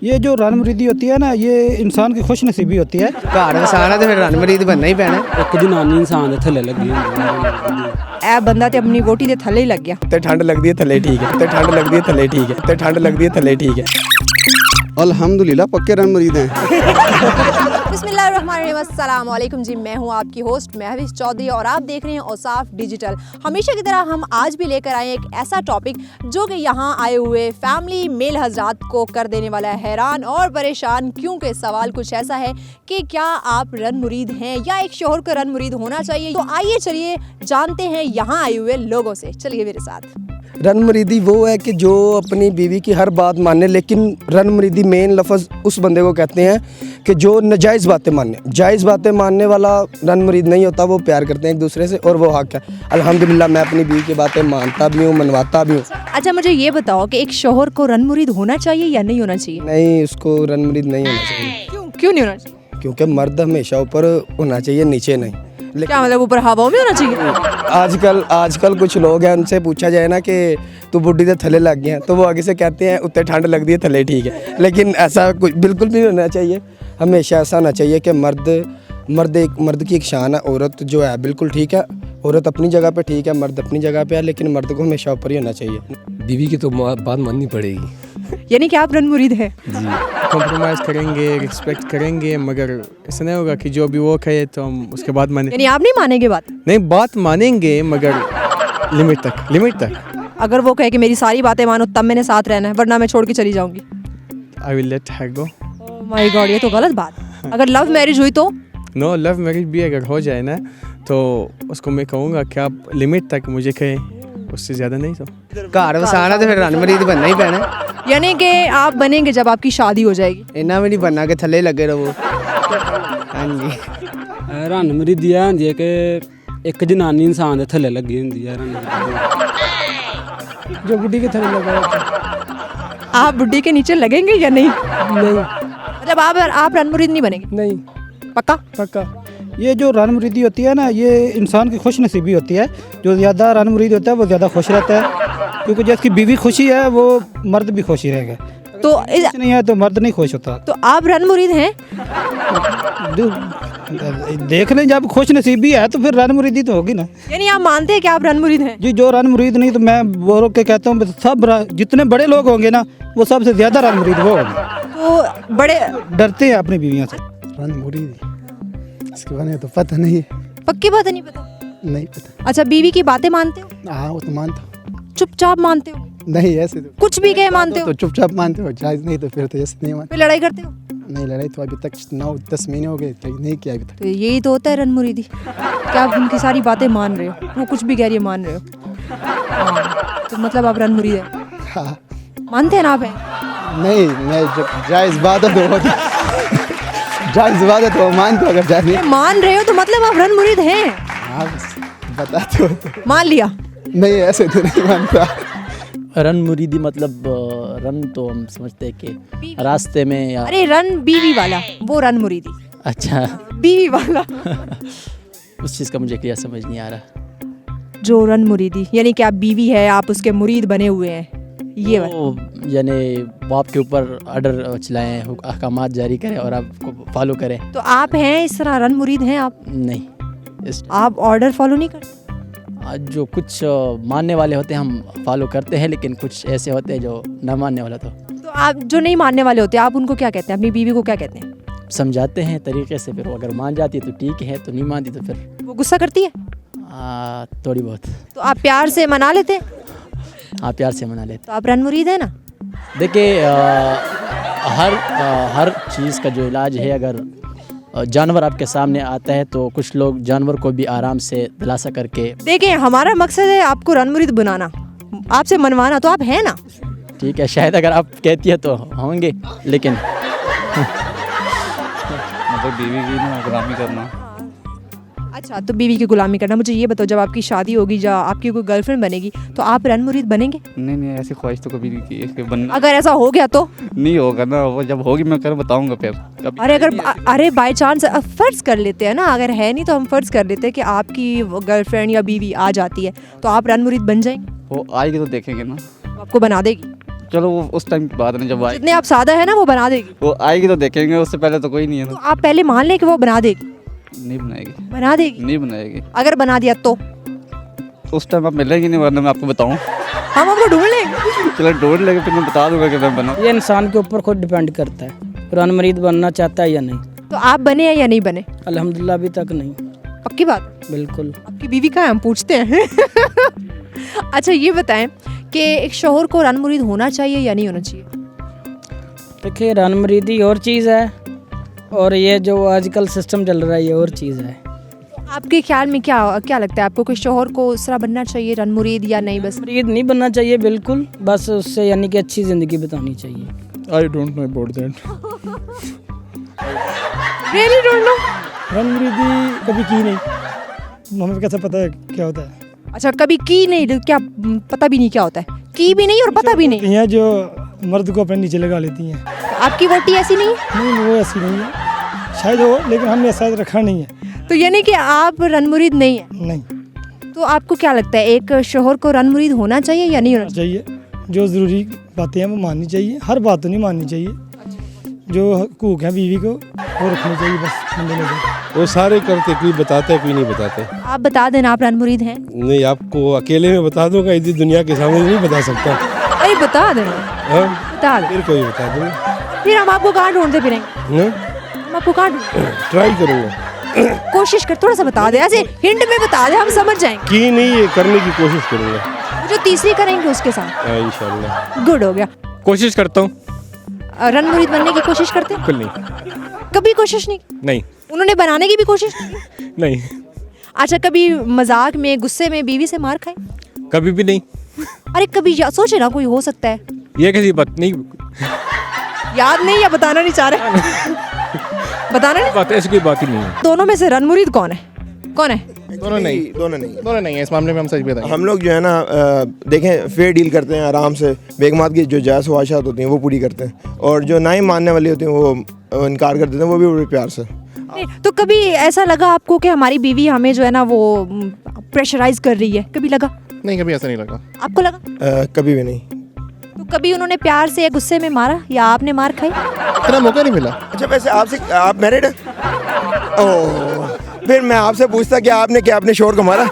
ये जो रन मुरीदी होती है ना, ये इंसान की खुश नसीबी होती है। घर वसाना तो फिर रन मुरीद बनना ही पैना। एक जनानी इंसान दे थल्ले लगी होंदी ए बंदा ते अपनी वोटी दे थल्ले ही लग गया। ते ठंड लगदी है थल्ले ठीक है, ते ठंड लगदी है थल्ले ठीक है, ते ठंड लगदी है थल्ले ठीक है। अल्हम्दुलिल्लाह पक्के रन मुरीद हैं। बिस्मिल्लाहिर्रहमानिर्रहीम, अस्सलाम वालेकुम जी। मैं हूं आपकी होस्ट महविश चौधरी और आप देख रहे हैं औसाफ डिजिटल। हमेशा की तरह हम आज भी लेकर आए एक ऐसा टॉपिक जो कि यहाँ आए हुए फैमिली मेल हजरात को कर देने वाला है हैरान और परेशान। क्योंकि सवाल कुछ ऐसा है कि क्या आप रन मुरीद हैं या एक शोहर को रन मुरीद होना चाहिए। तो आइए चलिए जानते हैं यहाँ आए हुए लोगों से। चलिए मेरे साथ। रन मुरीदी वो है कि जो अपनी बीवी की हर बात माने, लेकिन रन मुरीदी मेन लफ्ज़ उस बंदे को कहते हैं कि जो नाजायज़ बातें माने। जायज़ बातें मानने वाला रन मुरीद नहीं होता। वो प्यार करते हैं एक दूसरे से और वो हक है। अल्हम्दुलिल्लाह मैं अपनी बीवी की बातें मानता भी हूँ, मनवाता भी हूँ। अच्छा मुझे ये बताओ कि एक शोहर को रन मुरीद होना चाहिए या नहीं होना चाहिए? नहीं, उसको रन मुरीद नहीं होना चाहिए। क्यों नहीं होना चाहिए? क्योंकि मर्द हमेशा ऊपर होना चाहिए, नीचे नहीं। क्या मतलब ऊपर हवाओं में होना चाहिए? आजकल कुछ लोग हैं, उनसे पूछा जाए ना कि तू बुढ़ी दे थले लग गए हैं, तो वो आगे से कहते हैं उत्ते ठंड लगती है थले ठीक है। लेकिन ऐसा कुछ बिल्कुल भी होना चाहिए। हमेशा ऐसा होना चाहिए कि मर्द की एक शान है। औरत जो है बिल्कुल ठीक है, औरत अपनी जगह पे ठीक है, मर्द अपनी जगह पे है, लेकिन मर्द को हमेशा ऊपर ही होना चाहिए। बीवी की तो बात माननी पड़ेगी। यानी कि आप रन मुरीद हैं? जी, कॉम्प्रोमाइज़ करेंगे, रिस्पेक्ट करेंगे, मगर ऐसा नहीं होगा कि जो भी वो कहे तो हम उसके बाद माने। यानी आप नहीं मानेंगे बात? नहीं, बात मानेंगे मगर लिमिट तक। अगर वो कहे कि मेरी सारी बातें मानो तब मैंने साथ रहना है, वरना मैं छोड़ के चली जाऊंगी। I will let her go. Oh my God, ये तो गलत बात है। अगर लव मैरिज हुई तो? नो, लव मैरिज भी अगर हो जाए ना तो उसको मैं कहूँगा कि आप लिमिट तक मुझे कहें, उससे ज़्यादा नहीं। तो घर वसाना तो फिर रन मुरीद बनना ही पैना। यानी कि आप बनेंगे जब आपकी शादी हो जाएगी? इन्ना भी नहीं बनना कि थले लगे रहो। हाँ जी। रन मुरीदी होंदी है कि एक जनानी इंसान दे थल्ले लगी होंदी है। रन जो बुढ़ी के थले लगा होता है। आप बुढ़ी के नीचे लगेंगे या नहीं? नहीं, मतलब आप रन मुरीद नहीं बनेंगे? नहीं, पक्का? ये जो रन मुरीदी होती है ना, ये इंसान की खुश नसीबी होती है। जो ज़्यादा रन मुरीद होता है वो ज़्यादा खुश रहता है, क्योंकि जिसकी बीवी खुशी है वो मर्द भी खुशी रहेगा। तो नहीं है तो मर्द नहीं खुश होता। तो आप रन मुरीद हैं? देख लें, जब खुश नसीबी है तो फिर रन मुरीदी तो होगी ना। यानी आप मानते हैं कि आप रन मुरीद हैं? जी, जो रन मुरीद नहीं तो मैं बोल के कहता हूँ सब जितने बड़े लोग होंगे ना, वो सबसे ज़्यादा रन मुरीद वो होंगे। तो बड़े डरते हैं अपनी बीवियों से। रन मुरीद इसके बारे में तो पता नहीं है। पक्की बात नहीं पता? नहीं पता। अच्छा, बीवी की बातें मानते हो? हाँ वो तो मानता हूँ। चुपचाप मानते हो? नहीं ऐसे तो कुछ भी कहे मानते हो? तो चुपचाप मानते हो, जायज़ नहीं तो फिर तो ऐसे नहीं मानते। फिर लड़ाई करते हो? नहीं, लड़ाई तो अभी तक 9-10 महीने हो गए, नहीं किया अभी तक। तो यही तो होता है रन मुरीदी, क्या आप उनकी सारी बातें मान रहे हो, वो कुछ भी कह रही है मान रहे हो। हाँ, तो मतलब आप रन मुरीद है? हाँ। मानते हैं ना आप? हैं? नहीं, मैं जब जायज़ बात है तो जायज़ बात है तो मानते हो। अगर जायज़ नहीं मान रहे हो तो मतलब आप रन मुरीद हैं? हाँ बताते हो तो। मान लिया? नहीं ऐसे तो नहीं मानता। रन मुरीदी मतलब रन तो हम समझते हैं कि रास्ते में या अरे रन बीवी वाला, वो रन मुरीदी। अच्छा बीवी वाला उस चीज़ का मुझे क्लियर समझ नहीं आ रहा। जो रन मुरीदी यानी कि आप बीवी है, आप उसके मुरीद बने हुए हैं, ये वो यानी बाप के ऊपर ऑर्डर चलाएं, अहकामात जारी करें और आपको फॉलो करें। तो आप हैं इस तरह रन मुरीद हैं आप? नहीं, आप ऑर्डर फॉलो नहीं करते? जो कुछ मानने वाले होते हैं हम फॉलो करते हैं, लेकिन कुछ ऐसे होते हैं जो न मानने वाला। तो आप जो नहीं मानने वाले होते आप उनको क्या कहते हैं? अपनी बीवी को क्या कहते हैं? समझाते हैं तरीके से, फिर वो अगर मान जाती है तो ठीक है, तो नहीं मानती तो फिर वो गुस्सा करती है? थोड़ी बहुत। तो आप प्यार से मना लेते हैं? हाँ, प्यार से मना लेते। तो आप रन मुरीद है ना? देखिए, हर चीज़ का जो इलाज है, अगर जानवर आपके सामने आता है तो कुछ लोग जानवर को भी आराम से दिलासा करके। देखिए, हमारा मकसद है आपको रन मुरीद बनाना, आपसे मनवाना, तो आप हैं ना? ठीक है, शायद अगर आप कहती है तो होंगे, लेकिन मतलब बीवी की ना गुलामी करना। अच्छा, तो बीवी की गुलामी करना। मुझे ये बताओ, जब आपकी शादी होगी या आपकी कोई गर्लफ्रेंड बनेगी तो आप रन मुरीद बनेंगे? नहीं, ऐसी ख्वाहिश तो कभी नहीं की है कि बनना। अगर ऐसा हो गया तो? नहीं होगा ना, वो जब होगी मैं कर बताऊंगा फिर। अरे बाय चांस फर्ज कर लेते हैं ना, अगर है नहीं तो हम फर्ज कर लेते हैं कि आपकी गर्लफ्रेंड या बीवी आ जाती है, तो आप रन मुरीद बन जाएंगे? वो आएगी तो देखेंगे ना। आपको बना देगी? चलो वो उस टाइम की बात नहीं, जब आएगी जितने आप सादा है ना वो बना देगी। वो आएगी तो देखेंगे, उससे पहले तो कोई नहीं है तो ना। आप पहले मान लें कि वो बना देगी। नहीं बनाएगी, बना देगी। नहीं बनाएगी। अगर बना दिया तो उस टाइम आप मिलेंगे नहीं, वरना मैं आपको बताऊँ। हम आपको ढूंढ लेंगे। चलो ढूंढ लेंगे, फिर मैं बता दूंगा कि मैं बना। ये इंसान के ऊपर खुद डिपेंड करता है, कुरान मरीद बनना चाहता है या नहीं। तो आप बने हैं या नहीं बने? अल्हम्दुलिल्लाह अभी तक नहीं। पक्की बात? बिल्कुल। आपकी बीवी का है, हम पूछते हैं। अच्छा ये बताएं कि एक शौहर को रन मुरीद होना चाहिए या नहीं होना चाहिए? देखिए रन मरीदी और चीज़ है और ये जो आजकल सिस्टम चल रहा है ये और चीज़ है। आपके ख्याल में क्या क्या लगता है आपको कि शौहर को उस तरह बनना चाहिए रन मुरीद या नहीं? बस मरीद नहीं बनना चाहिए बिल्कुल, बस उससे यानी कि अच्छी ज़िंदगी बितानी चाहिए। I don't know about that. Really don't know. रन मुरीदी कभी की नहीं, हमें कैसे पता है क्या होता है। अच्छा कभी की नहीं, क्या पता भी नहीं क्या होता है? की भी नहीं और पता भी नहीं। हैं जो मर्द को अपने नीचे लगा लेती हैं। आपकी वोटी ऐसी नहीं है? नहीं वो ऐसी नहीं है, शायद हो, लेकिन हमने ऐसा रखा नहीं है। तो यानी कि आप रन मुरीद नहीं है? नहीं तो आपको क्या लगता है एक शौहर को रन मुरीद होना चाहिए या नहीं होना चाहिए, जो ज़रूरी बातें हैं वो माननी चाहिए, हर बात तो नहीं माननी चाहिए। जो हकूक़ हैं बीवी को वो रखनी चाहिए बस मद्देनज़र। वो सारे करते, कोई बताते हैं कोई नहीं बताते। आप बता देना आप रन मुरीद हैं? नहीं, आपको अकेले में बता दूंगा, इस दुनिया के सामने नहीं बता सकता। अरे बता देना। हाँ? बता दे। फिर कोई बता दूंगा। फिर हम आपको कहाँ ढूंढते फिरेंगे? हम आपको कहाँ ढूंढते? ट्राई करूंगा, कोशिश कर, थोड़ा सा बता दे, ऐसे हिंट में बता दे, हम समझ जाएंगे। की नहीं ये करने की कोशिश करूंगा। जो तीसरी करेंगे उसके साथ। हाँ इंशाल्लाह। गुड हो गया। कोशिश करता हूँ। रन मुरीद बनने की कोशिश करते हैं? बिल्कुल नहीं। कभी कोशिश नहीं? नहीं। उन्होंने बनाने की भी कोशिश नहीं? नहीं, अच्छा कभी मजाक में गुस्से में बीवी से मार खाई? कभी भी नहीं। अरे कभी सोचे ना कोई हो सकता है। ये किसी बात नहीं, याद नहीं या बताना नहीं चाह रहे? बताना नहीं? बात ऐसी कोई बात ही नहीं है। दोनों में से रन मुरीद कौन है? कौन है? दोनों नहीं है। इस मामले में हम सच बताएंगे। हम लोग जो है ना देखें फेयर डील करते हैं आराम से, बेगमात की जो जायज़ ख्वाहिशात होती हैं वो पूरी करते हैं, और जो ना ही मानने वाली होती हैं वो इनकार कर देते हैं, वो भी बड़े प्यार से। नहीं, तो कभी ऐसा लगा आपको कि हमारी बीवी हमें जो है ना वो प्रेशराइज कर रही है? कभी लगा? नहीं, कभी ऐसा नहीं लगा। आपको लगा? कभी भी नहीं। तो कभी उन्होंने प्यार से या गुस्से में मारा या आपने मार खाई? इतना मौका नहीं मिला। अच्छा वैसे आपसे, आप मैरिड हैं? ओह, फिर मैं आपसे पूछता कि आपने क्या अपने शोर को मारा?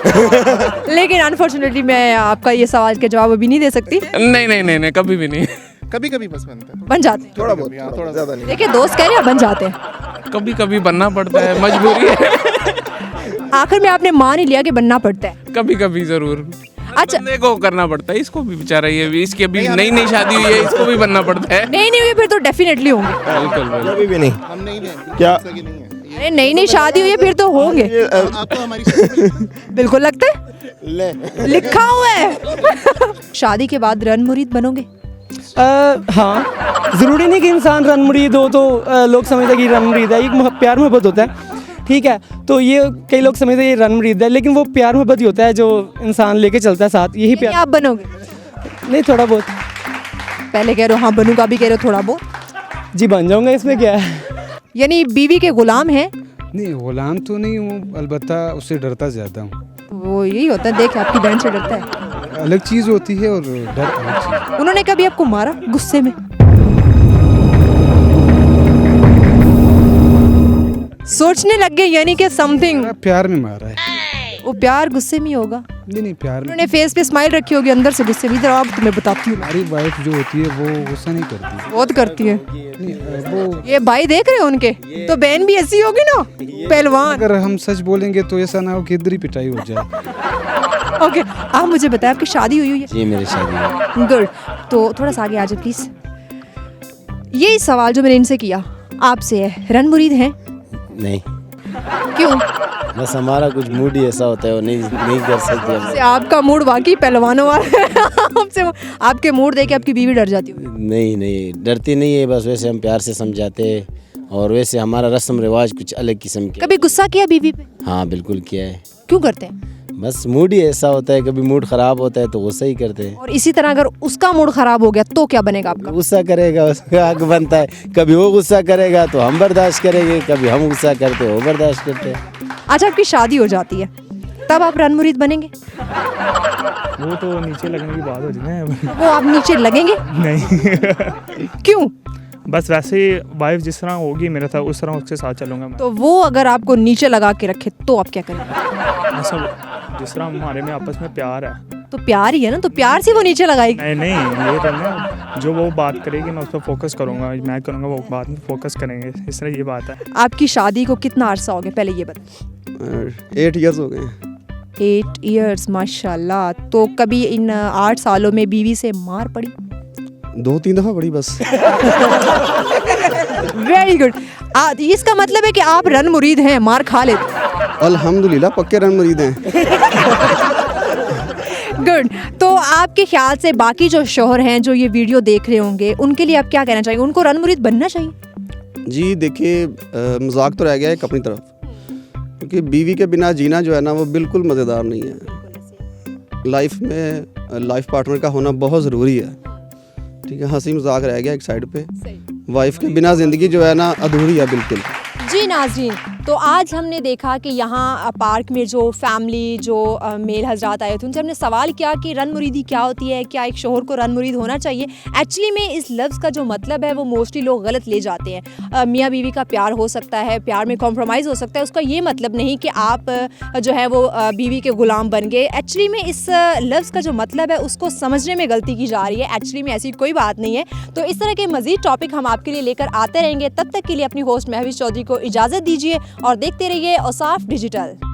लेकिन अनफॉर्चुनेटली मैं आपका ये सवाल के जवाब अभी नहीं दे सकती। नहीं, कभी भी नहीं। कभी कभी बस बनता है। बन जाते हैं। थोड़ा बहुत, थोड़ा ज़्यादा नहीं। देखिए दोस्त कह रहे हैं बन जाते हैं। कभी कभी बनना पड़ता है, मजबूरी है। आखिर में आपने मान ही लिया कि बनना पड़ता है। कभी कभी जरूर। अच्छा बंदे को करना पड़ता है, इसको भी बेचारा, ये भी, इसकी अभी नई शादी हुई है, इसको भी बनना पड़ता है। नहीं हुई फिर तो डेफिनेटली होंगे। बिल्कुल। कभी भी नहीं। हम नहीं क्या? अरे नई शादी हुई है फिर तो होंगे। आपको हमारी बिल्कुल लगता है, लिखा हुआ है। शादी के बाद रन मुरीद बनोगे? हाँ, ज़रूरी नहीं कि इंसान रन मुरीद हो तो लोग समझते हैं कि रन मुरीद है। एक प्यार मोहब्बत होता है, ठीक है, तो ये कई लोग समझते हैं ये रन मुरीद है, लेकिन वो प्यार मोहब्बत ही होता है जो इंसान लेके चलता है साथ, यही प्यार। आप बनोगे? नहीं, थोड़ा बहुत। पहले कह रहे हो हाँ बनूंगा, भी कह रहे हो थोड़ा बहुत। जी बन जाऊंगा, इसमें क्या है। यानी बीवी के गुलाम हैं? नहीं, गुलाम तो नहीं हूँ, अलबत्ता उससे डरता ज़्यादा हूँ। वो यही होता है, देख आपकी बहन से डरता है। अलग चीज़ होती है और डर अलग चीज़। उन्होंने कभी आपको मारा गुस्से में? सोचने लग गए यानी कि समथिंग। प्यार में मारा है। वो प्यार गुस्से में होगा? नहीं, प्यार में। उन्होंने फेस पे स्माइल रखी होगी, अंदर से गुस्से में। इधर आप, तुम्हें बताती हूँ। हमारी वाइफ जो होती है वो गुस्सा नहीं करती। बहुत करती है। वो ये भाई देख रहे हो उनके, तो बहन भी ऐसी होगी ना, पहलवान। अगर हम सच बोलेंगे तो ऐसा ना हो कि इधर ही पिटाई हो जाए। ओके, आप मुझे बताएं आपकी शादी हुई है? जी मेरी शादी है। गुड। तो थोड़ा सा आगे आ जाए प्लीज। यही सवाल जो मैंने इनसे किया आपसे है, रन मुरीद हैं? नहीं। क्यों? बस हमारा कुछ मूड ही ऐसा होता है, वो नहीं कर सकते हम। आपका मूड वाकई पहलवानों वाला है। आपसे आपके मूड देख के आपकी बीवी डर जाती होगी? नहीं, डरती नहीं है, बस वैसे हम प्यार से समझाते हैं, और वैसे हमारा रस्म रिवाज कुछ अलग किस्म के। कभी गुस्सा किया बीवी पे? हाँ बिल्कुल किया है। क्यों करते हैं? बस मूड ही ऐसा होता है, कभी मूड ख़राब होता है तो गुस्सा ही करते हैं। और इसी तरह अगर उसका मूड खराब हो गया तो क्या बनेगा आपका? गुस्सा करेगा, उसका हक बनता है। कभी वो गुस्सा करेगा तो हम बर्दाश्त करेंगे, कभी हम गुस्सा करते हो वो बर्दाश्त करते हैं। अच्छा आपकी शादी हो जाती है, तब आप रन मुरीद बनेंगे? वो तो नीचे लगने की बात हो रही है वो आप नीचे लगेंगे? नहीं क्यों? बस वैसे ही वाइफ जिस तरह होगी मेरे साथ उस तरह उसके साथ चलूँगा मैं। तो वो अगर आपको नीचे लगा के रखे तो आप क्या करेंगे? ऐसा जिस तरह हमारे में आपस में प्यार है। तो प्यार ही है ना, तो प्यार से वो नीचे लगाएगी। नहीं ये तो नहीं, जो वो बात करेगी मैं उस पर फोकस करूँगा, मैं करूँगा वो बात में फोकस करेंगे, इस तरह ये बात है। आपकी शादी को कितना अरसा हो गया, पहले ये बताइए। 8 इयर्स हो गए। 8 इयर्स, माशाल्लाह। तो कभी इन 8 सालों में बीवी से मार पड़ी? 2-3 दफ़ा बड़ी बस। Very good. इसका मतलब है कि आप रन मुरीद हैं, मार खा लेते। अल्हम्दुलिल्लाह पक्के रन मुरीद हैं। गुड। तो आपके ख्याल से बाकी जो शौहर हैं जो ये वीडियो देख रहे होंगे, उनके लिए आप क्या कहना चाहेंगे? उनको रन मुरीद बनना चाहिए? जी देखिए, मजाक तो रह गया एक अपनी तरफ, क्योंकि बीवी के बिना जीना जो है ना वो बिल्कुल मज़ेदार नहीं है। लाइफ में लाइफ पार्टनर का होना बहुत ज़रूरी है, ठीक है। हंसी मजाक रह गया एक साइड पे, वाइफ के बिना ज़िंदगी जो है ना अधूरी है बिल्कुल। जी नाज़रीन, तो आज हमने देखा कि यहाँ पार्क में जो फैमिली जो मेल हजरात आए थे, उनसे हमने सवाल किया कि रन मुरीदी क्या होती है, क्या एक शोहर को रन मुरीद होना चाहिए। एक्चुअली में इस लफ्ज़ का जो मतलब है वो मोस्टली लोग गलत ले जाते हैं। मियाँ बीवी का प्यार हो सकता है, प्यार में कॉम्प्रोमाइज़ हो सकता है, उसका ये मतलब नहीं कि आप जो है वो बीवी के ग़ुलाम बन गए। एक्चुअली में इस लफ्ज़ का जो मतलब है उसको समझने में गलती की जा रही है। एक्चुअली में ऐसी कोई बात नहीं है। तो इस तरह के मज़ीद टॉपिक हम आपके लिए लेकर आते रहेंगे। तब तक के लिए अपनी होस्ट महविश चौधरी को इजाज़त दीजिए और देखते रहिए औसाफ डिजिटल।